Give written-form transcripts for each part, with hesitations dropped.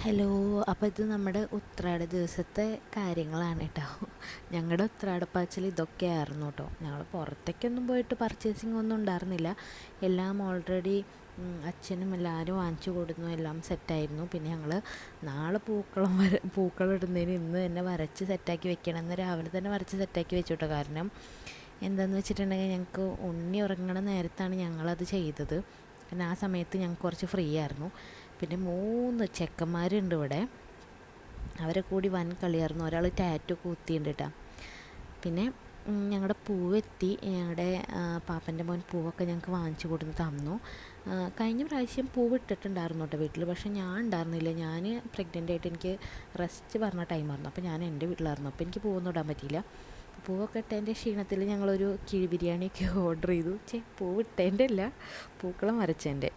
Hello. അപ്പോൾ ഇത് നമ്മുടെ ഉത്രാട ദിവസത്തെ കാര്യങ്ങളാണ് കേട്ടോ. ഞങ്ങളുടെ ഉത്രാടപ്പാച്ചിൽ ഇതൊക്കെയായിരുന്നു കേട്ടോ. ഞങ്ങൾ പുറത്തേക്കൊന്നും പോയിട്ട് പർച്ചേസിങ് ഒന്നും ഉണ്ടായിരുന്നില്ല. എല്ലാം ഓൾറെഡി അച്ഛനും എല്ലാവരും വാങ്ങിച്ചു കൊടുന്നു, എല്ലാം സെറ്റായിരുന്നു. പിന്നെ ഞങ്ങൾ നാളെ പൂക്കളിടുന്നതിന് ഇന്ന് തന്നെ വരച്ച് സെറ്റാക്കി വെക്കണം എന്ന് രാവിലെ തന്നെ വരച്ച് സെറ്റാക്കി വെച്ചു കേട്ടോ. കാരണം എന്താണെന്ന് വെച്ചിട്ടുണ്ടെങ്കിൽ ഞങ്ങൾക്ക് ഉണ്ണി ഉറങ്ങണ നേരത്താണ് ഞങ്ങളത് ചെയ്തത്. പിന്നെ ആ സമയത്ത് ഞങ്ങൾക്ക് കുറച്ച് ഫ്രീ ആയിരുന്നു. പിന്നെ 3 ചെക്കന്മാരുണ്ട് ഇവിടെ. അവരെ കൂടി വൻ കളിയായിരുന്നു. ഒരാൾ ടാറ്റു കുത്തിയിട്ടുണ്ട് കേട്ടോ. പിന്നെ ഞങ്ങളുടെ പൂവെത്തി. ഞങ്ങളുടെ പാപ്പൻ്റെ മോൻ പൂവൊക്കെ ഞങ്ങൾക്ക് വാങ്ങിച്ചു കൊടുത്ത് തന്നു. കഴിഞ്ഞ പ്രാവശ്യം പൂവ് ഇട്ടിട്ടുണ്ടായിരുന്നു കേട്ടോ വീട്ടിൽ. പക്ഷേ ഞാൻ ഉണ്ടായിരുന്നില്ല. ഞാൻ പ്രഗ്നൻ്റ് ആയിട്ട് എനിക്ക് റെസ്റ്റ് പറഞ്ഞ ടൈമായിരുന്നു. അപ്പോൾ ഞാൻ എൻ്റെ വീട്ടിലായിരുന്നു. അപ്പോൾ എനിക്ക് പൂവൊന്നും ഇടാൻ പറ്റിയില്ല. പൂവൊക്കെ ഇട്ടതിൻ്റെ ക്ഷീണത്തിൽ ഞങ്ങളൊരു കിഴി ബിരിയാണിയൊക്കെ ഓർഡർ ചെയ്തു. പൂവ് ഇട്ടതിൻ്റെ അല്ല, പൂക്കളം വരച്ചതിൻ്റെ.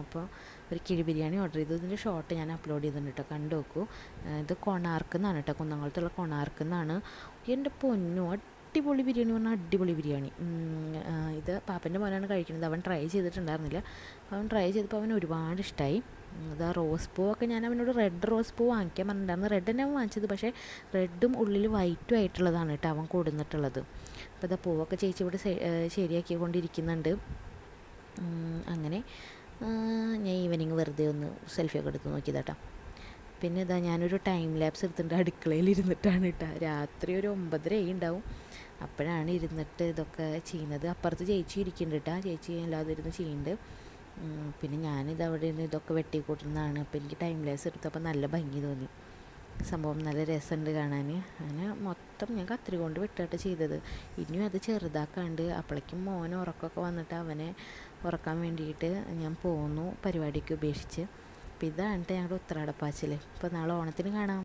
അപ്പോൾ ഒരു കിഴി ബിരിയാണി ഓർഡർ ചെയ്തു. ഇതിൻ്റെ ഷോർട്ട് ഞാൻ അപ്ലോഡ് ചെയ്തിട്ടുണ്ട് കേട്ടോ, കണ്ടു നോക്കൂ. ഇത് കൊണാർക്കെന്നാണ് കേട്ടോ, കുന്നംകുളത്തുള്ള കൊണാർക്കെന്നാണ്. എൻ്റെ പൊന്നു, അടിപൊളി ബിരിയാണി പറഞ്ഞാൽ അടിപൊളി ബിരിയാണി. ഇത് പാപ്പൻ്റെ മോനാണ് കഴിക്കുന്നത്. അവൻ ട്രൈ ചെയ്തിട്ടുണ്ടായിരുന്നില്ല. അവൻ ട്രൈ ചെയ്തപ്പോൾ അവന് ഒരുപാട് ഇഷ്ടമായി. ഇതാ റോസ് പൂവൊക്കെ ഞാൻ അവനോട് റെഡ് റോസ് പൂ വാങ്ങിക്കാൻ പറഞ്ഞിട്ടുണ്ടായിരുന്നു. റെഡ് തന്നെ അവൻ വാങ്ങിച്ചത്. പക്ഷേ റെഡും ഉള്ളിൽ വൈറ്റും ആയിട്ടുള്ളതാണ് കേട്ടോ അവൻ കൊടുന്നിട്ടുള്ളത്. അപ്പോൾ ഇതാ പൂവൊക്കെ ചേച്ചി ഇവിടെ ശരിയാക്കിക്കൊണ്ടിരിക്കുന്നുണ്ട്. അങ്ങനെ ഞാൻ ഈവനിങ് വെറുതെ ഒന്ന് സെൽഫിയൊക്കെ എടുത്ത് നോക്കിയതാട്ടോ. പിന്നെ ഇതാ ഞാനൊരു ടൈം ലാപ്സ് എടുത്തിട്ട് അടുക്കളയിൽ ഇരുന്നിട്ടാണ് കേട്ടോ. രാത്രി ഒരു 9:30 ഉണ്ടാവും. അപ്പോഴാണ് ഇരുന്നിട്ട് ഇതൊക്കെ ചെയ്യുന്നത്. അപ്പുറത്ത് ചേച്ചി ഇരിക്കുന്നുണ്ട് കേട്ടോ. ചേച്ചി എല്ലാവരും ഇരുന്ന് ചെയ്യുന്നുണ്ട്. പിന്നെ ഞാനിത് അവിടെ നിന്ന് ഇതൊക്കെ വെട്ടിക്കൂട്ടുന്നതാണ്. അപ്പോൾ എനിക്ക് ടൈം ലാപ്സ് എടുത്തപ്പോൾ നല്ല ഭംഗി തോന്നി. സംഭവം നല്ല രസമുണ്ട് കാണാൻ. അങ്ങനെ മൊത്തം ഞാൻ കത്രി കൊണ്ട് വെട്ടിട്ട് ചെയ്തത്. ഇനിയും അത് ചെറുതാക്കാണ്ട്. അപ്പോഴേക്കും മോൻ ഉറക്കമൊക്കെ വന്നിട്ട് അവനെ ഉറക്കാൻ വേണ്ടിയിട്ട് ഞാൻ പോന്നു, പരിപാടിക്ക് ഉപേക്ഷിച്ച്. അപ്പോൾ ഇതാണ് ഞങ്ങളുടെ ഉത്രാടപ്പാച്ചിൽ. ഇപ്പോൾ നാളെ ഓണത്തിന് കാണാം.